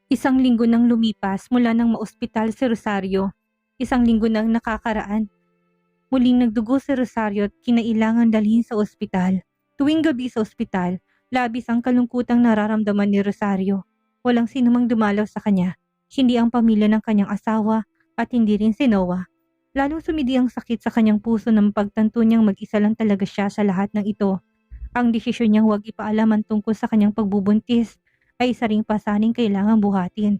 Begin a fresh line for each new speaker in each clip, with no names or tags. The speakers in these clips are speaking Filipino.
Isang linggo nang lumipas mula nang maospital si Rosario. Isang linggo nang nakakaraan. Muling nagdugo si Rosario at kinailangang dalhin sa ospital. Tuwing gabi sa ospital, labis ang kalungkutang nararamdaman ni Rosario. Walang sinumang dumalaw sa kanya, hindi ang pamilya ng kanyang asawa at hindi rin si Noah. Lalong sumidi ang sakit sa kanyang puso nang pagtanto niyang mag-isa lang talaga siya sa lahat ng ito. Ang desisyon niyang huwag ipaalaman tungkol sa kanyang pagbubuntis ay isa ring pasaning kailangang buhatin.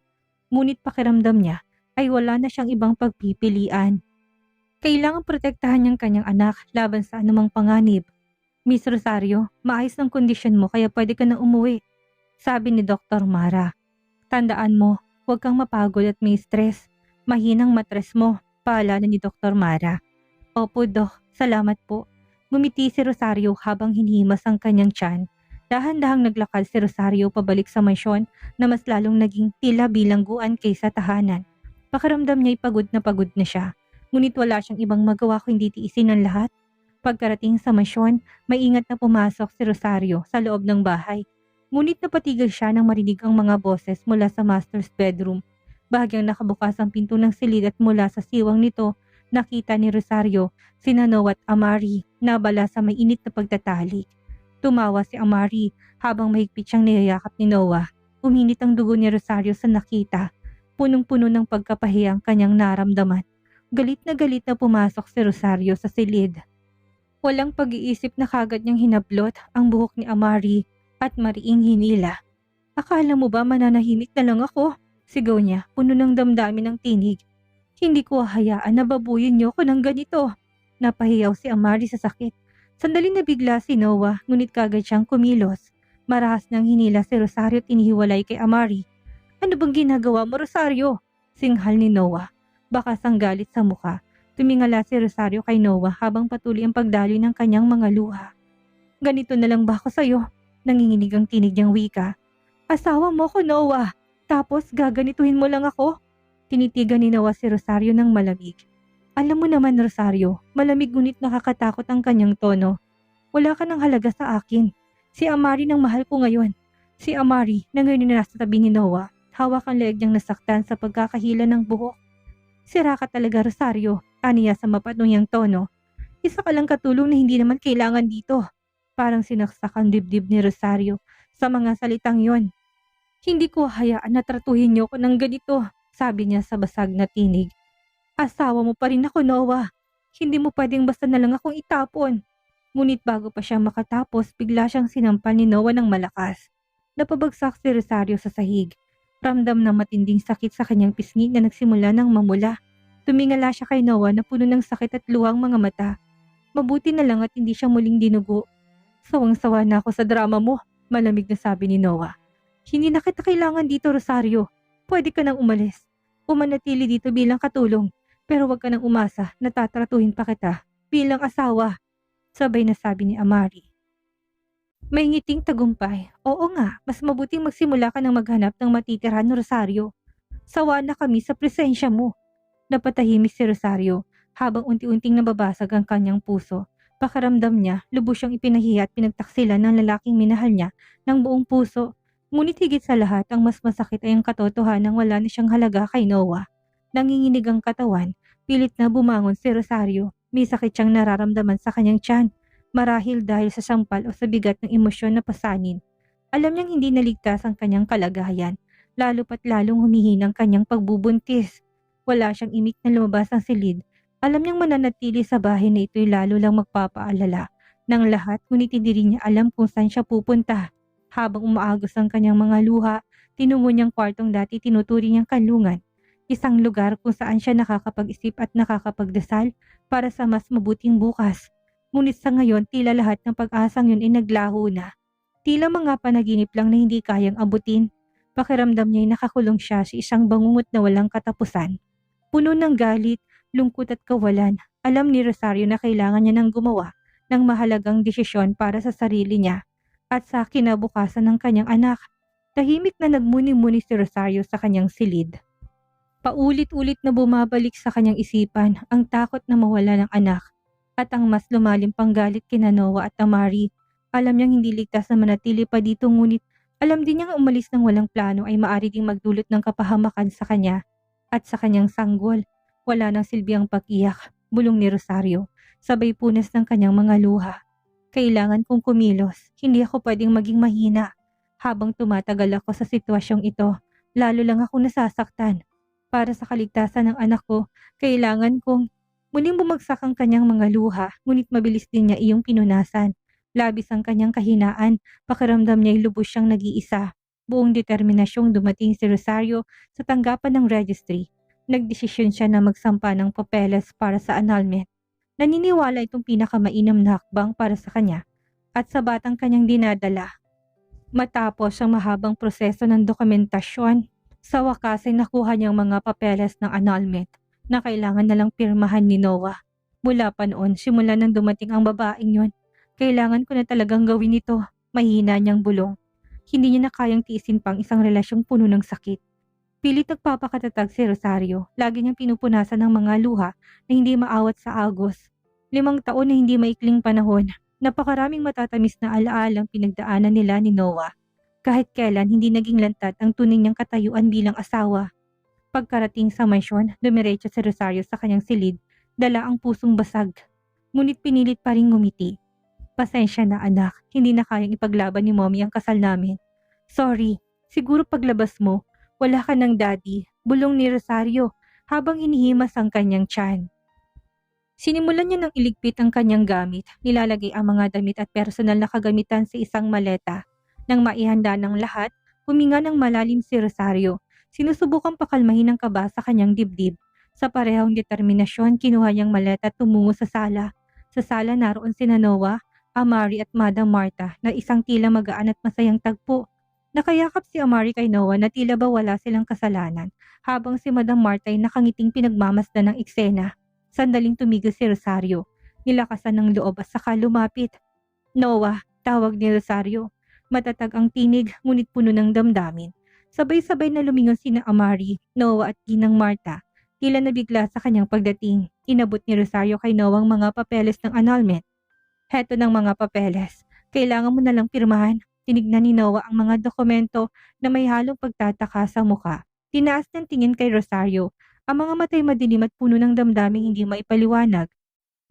Ngunit pakiramdam niya ay wala na siyang ibang pagpipilian. Kailangang protektahan niyang kanyang anak laban sa anumang panganib. Miss Rosario, maayos ng kondisyon mo kaya pwede ka na umuwi, sabi ni Dr. Mara. Tandaan mo, huwag kang mapagod at may stress. Mahinang matres mo, paalala ni Dr. Mara. Opo, Dok. Salamat po. Ngumiti si Rosario habang hinihimas ang kanyang tiyan. Dahan-dahang naglakad si Rosario pabalik sa mansyon na mas lalong naging tila bilangguan kaysa tahanan. Pakiramdam niya'y pagod na siya. Ngunit wala siyang ibang magawa kundi tiisin ang lahat. Pagkarating sa mansyon, maingat na pumasok si Rosario sa loob ng bahay. Ngunit napatigil siya nang marinig ang mga boses mula sa master's bedroom. Bahagyang nakabukas ang pinto ng silid at mula sa siwang nito, nakita ni Rosario sina Noah at Amari na abala sa mainit na pagtatalik. Tumawa si Amari habang mahigpit siyang niyayakap ni Noah. Uminit ang dugo ni Rosario sa nakita. Punong-puno ng pagkapahiya ang kanyang naramdaman. Galit na pumasok si Rosario sa silid. Walang pag-iisip na kagad niyang hinablot ang buhok ni Amari at mariing hinila. Akala mo ba mananahimik na lang ako? Sigaw niya, puno ng damdamin ng tinig. Hindi ko hahayaan na babuyin niyo ko ng ganito. Napahiyaw si Amari sa sakit. Sandali na bigla si Noah, ngunit kagad siyang kumilos. Marahas nang hinila si Rosario at inihiwalay kay Amari. Ano bang ginagawa mo, Rosario? Singhal ni Noah. Bakas ang galit sa mukha. Tumingala si Rosario kay Noah habang patuloy ang pagdaloy ng kanyang mga luha. Ganito na lang ba ako sa'yo? Nanginginig ang tinig niyang wika. Asawa mo ko, Noah. Tapos gaganituhin mo lang ako? Tinitigan ni Noah si Rosario ng malamig. Alam mo naman, Rosario, malamig ngunit nakakatakot ang kanyang tono. Wala ka ng halaga sa akin. Si Amari nang mahal ko ngayon. Si Amari na ngayon na nasa tabi ni Noah. Hawak ang leeg niyang nasaktan sa pagkakahila ng buhok. Sira ka talaga, Rosario, aniya sa mapanong niyang tono. Isa ka lang katulong na hindi naman kailangan dito. Parang sinaksak ang dibdib ni Rosario sa mga salitang yon. Hindi ko hayaan na tratuhin niyo ko ng ganito, sabi niya sa basag na tinig. Asawa mo pa rin ako, Noah. Hindi mo pwedeng basta na lang akong itapon. Ngunit bago pa siya makatapos, bigla siyang sinampal ni Noah ng malakas. Napabagsak si Rosario sa sahig. Ramdam ng matinding sakit sa kanyang pisngi na nagsimula ng mamula. Tumingala siya kay Noah na puno ng sakit at luhang mga mata. Mabuti na lang at hindi siya muling dinugo. Sawang-sawa na ako sa drama mo, malamig na sabi ni Noah. Hindi na kita kailangan dito, Rosario. Pwede ka nang umalis. Umanatili dito bilang katulong. Pero wag ka nang umasa na tatratuhin pa kita bilang asawa. Sabay na sabi ni Amari. May ngiting tagumpay. Oo nga, mas mabuting magsimula ka ng maghanap ng matitirhan, Rosario. Sawa na kami sa presensya mo. Napatahimik si Rosario habang unti-unting nababasag ang kanyang puso. Pakiramdam niya, lubos siyang ipinahiya at pinagtaksilan ng lalaking minahal niya ng buong puso. Ngunit higit sa lahat, ang mas masakit ay ang katotohanan ng wala na siyang halaga kay Noah. Nanginginig ang katawan, pilit na bumangon si Rosario. May sakit siyang nararamdaman sa kanyang tiyan. Marahil dahil sa sampal o sa bigat ng emosyon na pasanin. Alam niyang hindi naligtas ang kanyang kalagayan, lalo pat lalong humihinang kanyang pagbubuntis. Wala siyang imik na lumabas ang silid. Alam niyang mananatili sa bahay na ito'y lalo lang magpapaalala ng lahat, ngunit hindi rin niya alam kung saan siya pupunta. Habang umaagos ang kanyang mga luha, tinungo niyang kwartong dati tinuturi niyang kanlungan. Isang lugar kung saan siya nakakapag-isip at nakakapagdasal para sa mas mabuting bukas. Ngunit sa ngayon, tila lahat ng pag-asang yun ay naglaho na. Tila mga panaginip lang na hindi kayang abutin. Pakiramdam niya'y nakakulong siya sa isang bangungot na walang katapusan. Puno ng galit, lungkot at kawalan, alam ni Rosario na kailangan niya nang gumawa ng mahalagang desisyon para sa sarili niya at sa kinabukasan ng kanyang anak. Tahimik na nagmuni-muni si Rosario sa kanyang silid. Paulit-ulit na bumabalik sa kanyang isipan ang takot na mawala ng anak at ang mas lumalim pang galit kina Noah at Amari. Alam niyang hindi ligtas na manatili pa dito, ngunit Alam din niyang umalis ng walang plano ay maaari ding magdulot ng kapahamakan sa kanya at sa kanyang sanggol. Wala nang silbiyang pag-iyak, bulong ni Rosario, sabay punas ng kanyang mga luha. Kailangan kong kumilos, hindi ako pwedeng maging mahina. Habang tumatagal ako sa sitwasyong ito, lalo lang akong nasasaktan. Para sa kaligtasan ng anak ko, kailangan kong... Muling bumagsak ang kanyang mga luha, ngunit mabilis din niya iyong pinunasan. Labis ang kanyang kahinaan, pakiramdam niya'y lubos siyang nag-iisa. Buong determinasyong dumating si Rosario sa tanggapan ng registry. Nagdesisyon siya na magsampa ng papeles para sa annulment. Naniniwala itong pinakamainam na hakbang para sa kanya at sa batang kanyang dinadala. Matapos ang mahabang proseso ng dokumentasyon, sa wakas ay nakuha niyang mga papeles ng annulment na kailangan na lang pirmahan ni Noah. Mula pa noon, simula nang dumating ang babaeng yun, kailangan ko na talagang gawin ito, mahina niyang bulong. Hindi niya na kayang tiisin pang isang relasyong puno ng sakit. Pilit nagpapakatatag si Rosario, lagi niyang pinupunasan ng mga luha na hindi maawat sa agos. 5 taon na hindi maikling panahon, napakaraming matatamis na alaalang pinagdaanan nila ni Noah. Kahit kailan hindi naging lantad ang tunay niyang katayuan bilang asawa. Pagkarating sa mansyon, dumiretso si Rosario sa kanyang silid, dala ang pusong basag. Ngunit pinilit pa ring ngumiti. Pasensya na anak, hindi na kayang ipaglaban ni mommy ang kasal namin. Sorry, siguro paglabas mo, wala ka ng daddy, bulong ni Rosario habang inihimas ang kanyang tiyan. Sinimulan niya ng iligpit ang kanyang gamit, nilalagay ang mga damit at personal na kagamitan sa isang maleta. Nang maihanda ng lahat, huminga ng malalim si Rosario. Sinusubukang pakalmahin ang kaba sa kanyang dibdib. Sa parehong determinasyon, kinuha niyang maleta at tumungo sa sala. Sa sala naroon sina Noah, Amari at Madam Marta na isang tila magaan at masayang tagpo. Nakayakap si Amari kay Noah na tila ba wala silang kasalanan, habang si Madam Marta ay nakangiting pinagmamasdan ng eksena. Sandaling tumigil si Rosario, nilakasan ng loob at saka lumapit. Noah, tawag ni Rosario. Matatag ang tinig, ngunit puno ng damdamin. Sabay-sabay na lumingon sina Amari, Noah at Ginang Marta. Tila nabigla sa kanyang pagdating. Inabot ni Rosario kay Noah ang mga papeles ng annulment. Heto ng mga papeles. Kailangan mo na lang pirmahan. Tinignan ni Noah ang mga dokumento na may halong pagtataka sa muka. Tinaas ng tingin kay Rosario. Ang mga matay madilim at puno ng damdaming hindi maipaliwanag.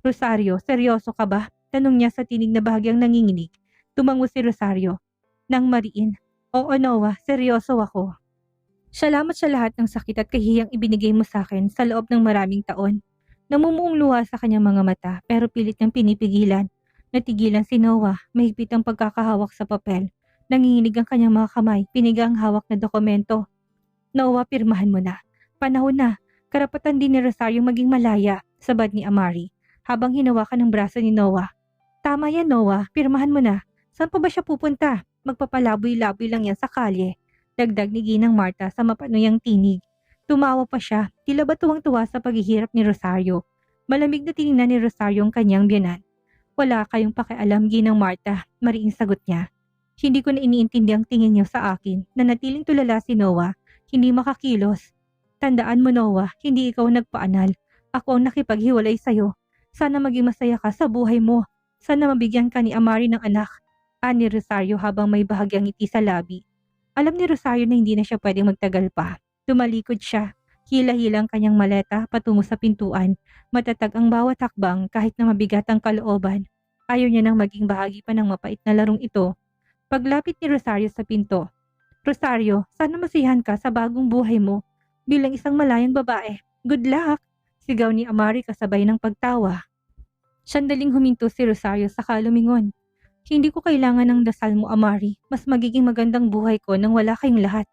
Rosario, seryoso ka ba? Tanong niya sa tinig na bahagyang nanginginig. Tumango si Rosario. Nang mariin. Oo Noah, seryoso ako. Salamat sa lahat ng sakit at kahiyang ibinigay mo sa akin sa loob ng maraming taon. Namumuong luha sa kanyang mga mata pero pilit niyang pinipigilan. Natigilan si Noah, mahigpit ang pagkakahawak sa papel. Nanginginig ang kanyang mga kamay, piniga ang hawak na dokumento. Noah, pirmahan mo na. Panahon na, karapatan din ni Rosario maging malaya, sabad ni Amari, habang hinawakan ng braso ni Noah. Tama yan Noah, pirmahan mo na. Saan pa ba siya pupunta? Magpapalaboy-laboy lang yan sa kalye. Dagdag ni Ginang Marta sa mapanuyang tinig. Tumawa pa siya, tila ba tuwang-tuwa sa paghihirap ni Rosario. Malamig na tiningnan ni Rosario ang kanyang biyanan. Wala kayong pakialam, Ginang Marta, mariing sagot niya. Hindi ko na iniintindi ang tingin niyo sa akin. Nanatiling tulala si Noah, hindi makakilos. Tandaan mo Noah, hindi ikaw nagpaanal. Ako ang nakipaghiwalay sa'yo. Sana maging masaya ka sa buhay mo. Sana mabigyan ka ni Amari ng anak. Ani Rosario habang may bahagyang ngiti sa labi. Alam ni Rosario na hindi na siya pwedeng magtagal pa. Tumalikod siya. Hila-hila ang kanyang maleta patungo sa pintuan. Matatag ang bawat hakbang kahit na mabigat ang kalooban. Ayaw niya nang maging bahagi pa ng mapait na larong ito. Paglapit ni Rosario sa pinto. Rosario, sana masiyahan ka sa bagong buhay mo. Bilang isang malayang babae. Good luck! Sigaw ni Amari kasabay ng pagtawa. Sandaling huminto si Rosario saka lumingon. Hindi ko kailangan ng dasal mo Amari. Mas magiging magandang buhay ko nang wala kayong lahat.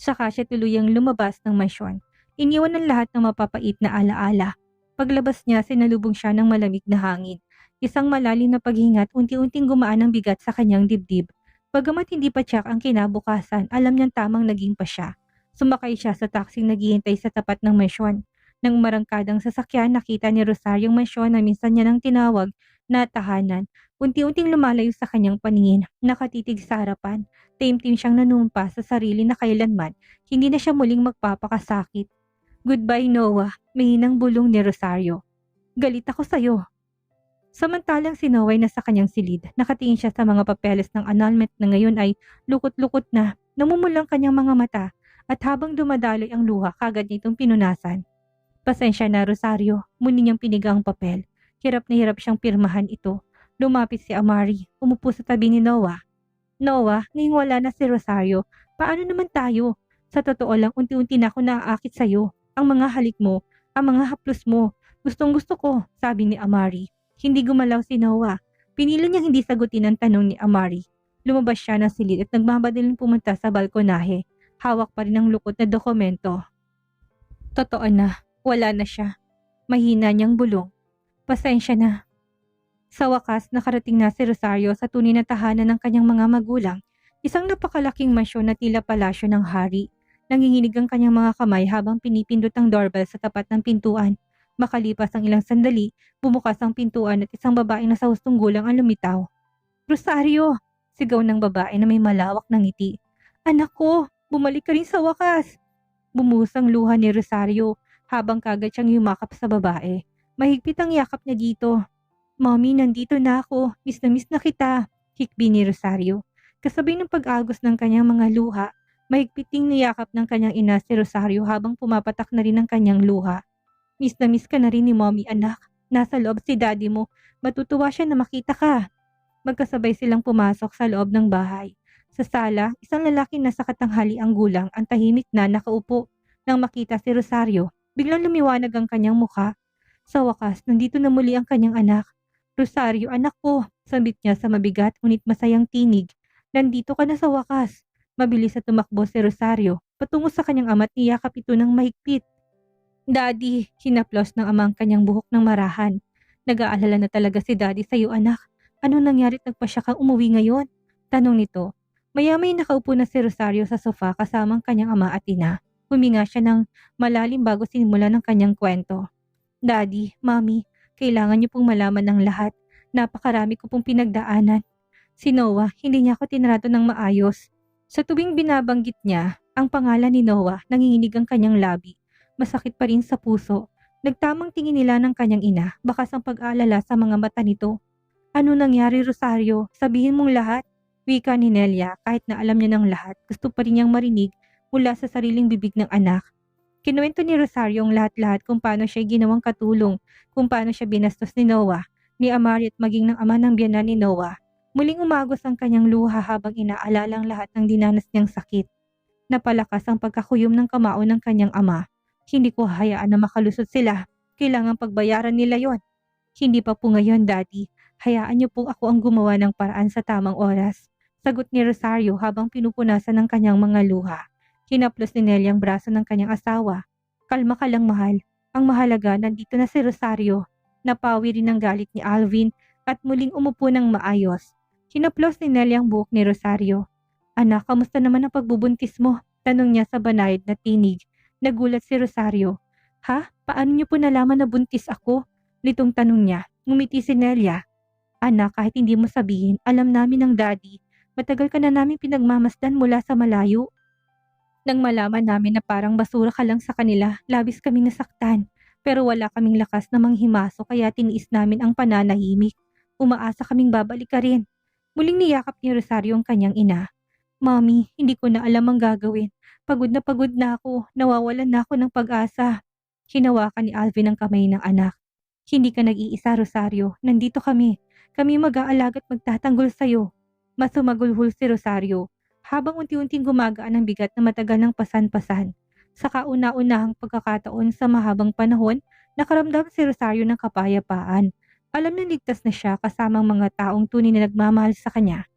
Saka siya tuluyang lumabas ng mansyon. Iniwan ng lahat ng mapapait na alaala. Paglabas niya, sinalubong siya ng malamig na hangin. Isang malalim na paghingat, unti-unting gumaan ang bigat sa kanyang dibdib. Bagamat hindi pa tiyak ang kinabukasan, alam niyang tamang naging pa siya. Sumakay siya sa taksing naghihintay sa tapat ng mansyon. Nang marangkadang sasakyan, nakita ni Rosario ang mansyon na minsan niya nang tinawag na tahanan. Unti-unting lumalayo sa kanyang paningin, nakatitig sa harapan. Taimtim siyang nanumpa sa sarili na kailanman, hindi na siya muling magpapakasakit. Goodbye Noah, mahinang bulong ni Rosario. Galit ako sa'yo. Samantalang si Noah ay nasa kanyang silid, nakatingin siya sa mga papeles ng annulment na ngayon ay lukot-lukot na, namumulang kanyang mga mata at habang dumadaloy ang luha kagad niya itong pinunasan. Pasensya na Rosario, muli niyang piniga ang papel. Hirap na hirap siyang pirmahan ito. Lumapit si Amari, umupo sa tabi ni Noah. Noah, ngayong wala na si Rosario, paano naman tayo? Sa totoo lang, unti-unti na ako naaakit sa'yo. Ang mga halik mo, ang mga haplos mo, gustong gusto ko, sabi ni Amari. Hindi gumalaw si Noah. Pinili niyang hindi sagutin ang tanong ni Amari. Lumabas siya ng silid at nagmamadaling pumunta sa balkonahe. Hawak pa rin ang lukot na dokumento. Totoo na, wala na siya. Mahina niyang bulong. Pasensya na. Sa wakas, nakarating na si Rosario sa tunay na tahanan ng kanyang mga magulang. Isang napakalaking mansyon na tila palasyo ng hari. Nanginginig ang kanyang mga kamay habang pinipindot ang doorbell sa tapat ng pintuan. Makalipas ang ilang sandali, bumukas ang pintuan at isang babaeng nasa hustong gulang ang lumitaw. Rosario! Sigaw ng babae na may malawak na ngiti. Anak ko! Bumalik ka rin sa wakas! Bumuhos ang luha ni Rosario habang kagad siyang yumakap sa babae. Mahigpit ang yakap niya dito. Mommy, nandito na ako. Miss na kita. Hikbi ni Rosario. Kasabay ng pag-agos ng kanyang mga luha, mahigpit ding niyakap ng kanyang ina si Rosario habang pumapatak na rin ang kanyang luha. Miss na miss ka na rin ni Mommy, anak. Nasa loob si daddy mo. Matutuwa siya na makita ka. Magkasabay silang pumasok sa loob ng bahay. Sa sala, isang lalaki na sa katanghali ang gulang ang tahimik na nakaupo. Nang makita si Rosario, biglang lumiwanag ang kanyang mukha. Sa wakas, nandito na muli ang kanyang anak. Rosario, anak ko, sabit niya sa mabigat ngunit masayang tinig. Nandito ka na sa wakas. Mabilis na tumakbo si Rosario, patungo sa kanyang ama at niyakap ito ng mahigpit. Daddy, hinaplos ng amang kanyang buhok ng marahan. Nag-aalala na talaga si Daddy sa iyo, anak. Ano nangyari't nagpasya kang umuwi ngayon? Tanong nito. Maya-may nakaupo na si Rosario sa sofa kasamang kanyang ama at ina. Huminga siya ng malalim bago sinimula ng kanyang kwento. Daddy, Mommy, kailangan niyo pong malaman ng lahat. Napakarami ko pong pinagdaanan. Si Noah, hindi niya ako tinrato ng maayos. Sa tuwing binabanggit niya ang pangalan ni Noah, nanginginig ang kanyang labi. Masakit pa rin sa puso. Nagtamang tingin nila ng kanyang ina, bakas ang pag-aalala sa mga mata nito. Ano nangyari, Rosario? Sabihin mong lahat. Wika ni Nelia, kahit na alam niya ng lahat, gusto pa rin niyang marinig mula sa sariling bibig ng anak. Kinuwento ni Rosario ang lahat-lahat kung paano siya ginawang katulong, kung paano siya binastos ni Noah, ni Amari at maging ng ama ng biyanan ni Noah. Muling umagos ang kanyang luha habang inaalala ang lahat ng dinanas niyang sakit. Napalakas ang pagkakuyom ng kamao ng kanyang ama. Hindi ko hayaan na makalusot sila. Kailangan pagbayaran nila yon. Hindi pa po ngayon, Daddy. Hayaan niyo po ako ang gumawa ng paraan sa tamang oras. Sagot ni Rosario habang pinupunasan ng kanyang mga luha. Hinaplos ni Nelly ang braso ng kanyang asawa. Kalma ka lang, mahal. Ang mahalaga, nandito na si Rosario. Napawi rin ang galit ni Alvin at muling umupo ng maayos. Hinaplos ni Nelly ang buhok ni Rosario. Anak, kamusta naman ang pagbubuntis mo? Tanong niya sa banayad na tinig. Nagulat si Rosario. Ha? Paano niyo po nalaman na buntis ako? Litong tanong niya. Ngumiti si Nelia. Anak, kahit hindi mo sabihin, alam namin ng daddy. Matagal ka na namin pinagmamasdan mula sa malayo. Nang malaman namin na parang basura ka lang sa kanila, labis kaming nasaktan. Pero wala kaming lakas na manghimaso kaya tiniis namin ang pananahimik. Umaasa kaming babalik ka rin. Muling niyakap ni Rosario ang kanyang ina. Mommy, hindi ko na alam ang gagawin. Pagod na ako. Nawawalan na ako ng pag-asa. Hinawakan ni Alvin ang kamay ng anak. Hindi ka nag-iisa, Rosario. Nandito kami. Kami mag-aalaga at magtatanggol sa'yo. Mas sumagulhol si Rosario habang unti-unting gumagaan ang bigat na matagal ng pasan-pasan. Sa kauna-unahang pagkakataon sa mahabang panahon, nakaramdam si Rosario ng kapayapaan. Alam na ligtas na siya kasamang mga taong tunay na nagmamahal sa kanya.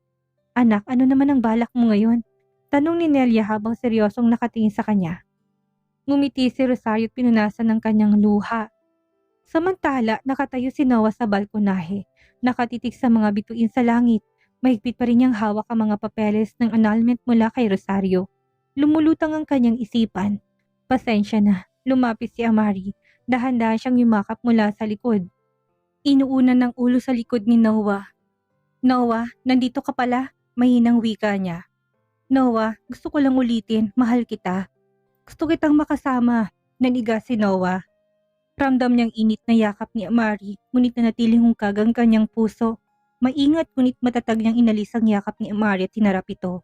Anak, ano naman ang balak mo ngayon? Tanong ni Nelia habang seryosong nakatingin sa kanya. Ngumiti si Rosario at pinunasan ng kanyang luha. Samantala, nakatayo si Noah sa balkonahe, nakatitig sa mga bituin sa langit. Mahigpit pa rin niyang hawak ang mga papeles ng annulment mula kay Rosario. Lumulutang ang kanyang isipan. Pasensya na, lumapit si Amari. Dahan-dahan siyang yumakap mula sa likod. Inuunan ng ulo sa likod ni Noah. Noah, nandito ka pala? Mahinang wika niya. Noah, gusto ko lang ulitin, mahal kita. Gusto kitang makasama, naniga si Noah. Ramdam niyang init na yakap ni Amari, ngunit nanatiling hungkag ang kanyang puso. Maingat ngunit matatag niyang inalis ang yakap ni Amari at hinarap ito.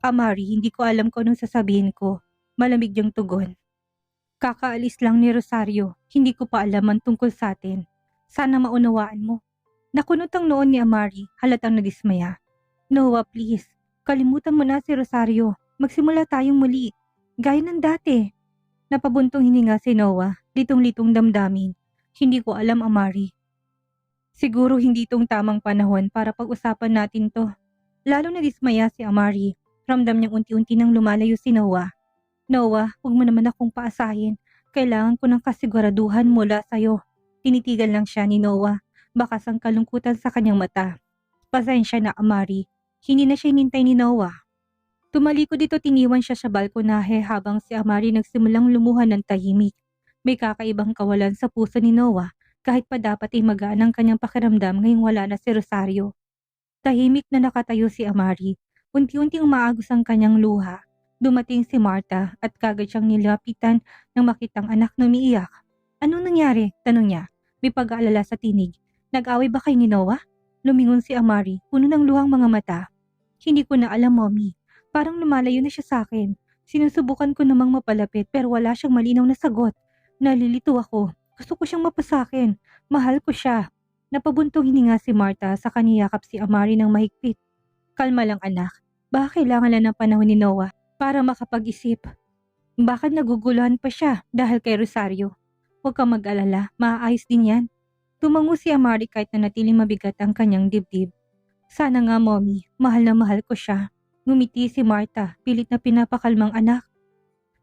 Amari, hindi ko alam kung anong sasabihin ko. Malamig niyang tugon. Kakaalis lang ni Rosario, hindi ko pa alam ang tungkol sa atin. Sana maunawaan mo. Nakunot ang noon ni Amari, halatang nadismaya. Noah, please. Kalimutan mo na si Rosario. Magsimula tayong muli. Gaya ng dati. Napabuntong hininga si Noah, litong-litong damdamin. Hindi ko alam, Amari. Siguro hindi itong tamang panahon para pag-usapan natin to. Lalo na dismaya si Amari. Ramdam niyang unti-unti nang lumalayo si Noah. Noah, huwag mo naman akong paasahin. Kailangan ko ng kasiguraduhan mula sa'yo. Tinitigan lang siya ni Noah. Bakas ang kalungkutan sa kanyang mata. Pasensya na, Amari. Hindi na siya hinintay ni Noah. Tumalikod dito, tiniwan siya sa balkonahe habang si Amari nagsimulang lumuhan ng tahimik. May kakaibang kawalan sa puso ni Noah kahit pa dapat ay magaan ang kanyang pakiramdam ngayong wala na si Rosario. Tahimik na nakatayo si Amari. Unti-unting umaagos ang kanyang luha. Dumating si Martha at kagad siyang nilapitan nang makitang anak na umiiyak. Anong nangyari? Tanong niya. May pag-aalala sa tinig. Nag-away ba kayo ni Noah? Lumingon si Amari, puno ng luhang mga mata. Hindi ko na alam, Mommy. Parang lumalayo na siya sa akin. Sinusubukan ko namang mapalapit pero wala siyang malinaw na sagot. Nalilito ako. Gusto ko siyang mapasakin. Mahal ko siya. Napabuntong hininga si Martha sa kaniyakap si Amari ng mahigpit. Kalma lang, anak. Baka kailangan lang ng panahon ni Noah para makapag-isip. Bakit naguguluhan pa siya dahil kay Rosario? Huwag kang mag-alala, maaayos din yan. Tumango si Amari kahit na natiling mabigat ang kanyang dibdib. Sana nga, Mommy, mahal na mahal ko siya. Ngumiti si Martha, pilit na pinapakalmang anak.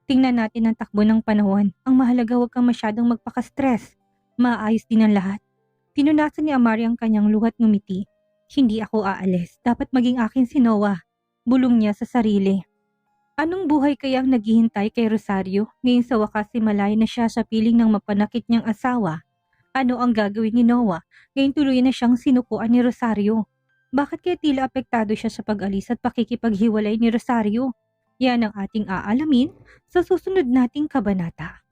Tingnan natin ang takbo ng panahon. Ang mahalaga, huwag kang masyadong magpaka-stress. Maayos din ang lahat. Pinunasan ni Amari ang kanyang luhat, ngumiti. Hindi ako aalis. Dapat maging akin si Noah. Bulong niya sa sarili. Anong buhay kaya ang naghihintay kay Rosario? Ngayon sa wakas si malay na siya sa piling ng mapanakit niyang asawa. Ano ang gagawin ni Noah? Ngayon tuloy na siyang sinukuan ni Rosario. Bakit kaya tila apektado siya sa pag-alis at pakikipaghiwalay ni Rosario? Yan ang ating aalamin sa susunod nating kabanata.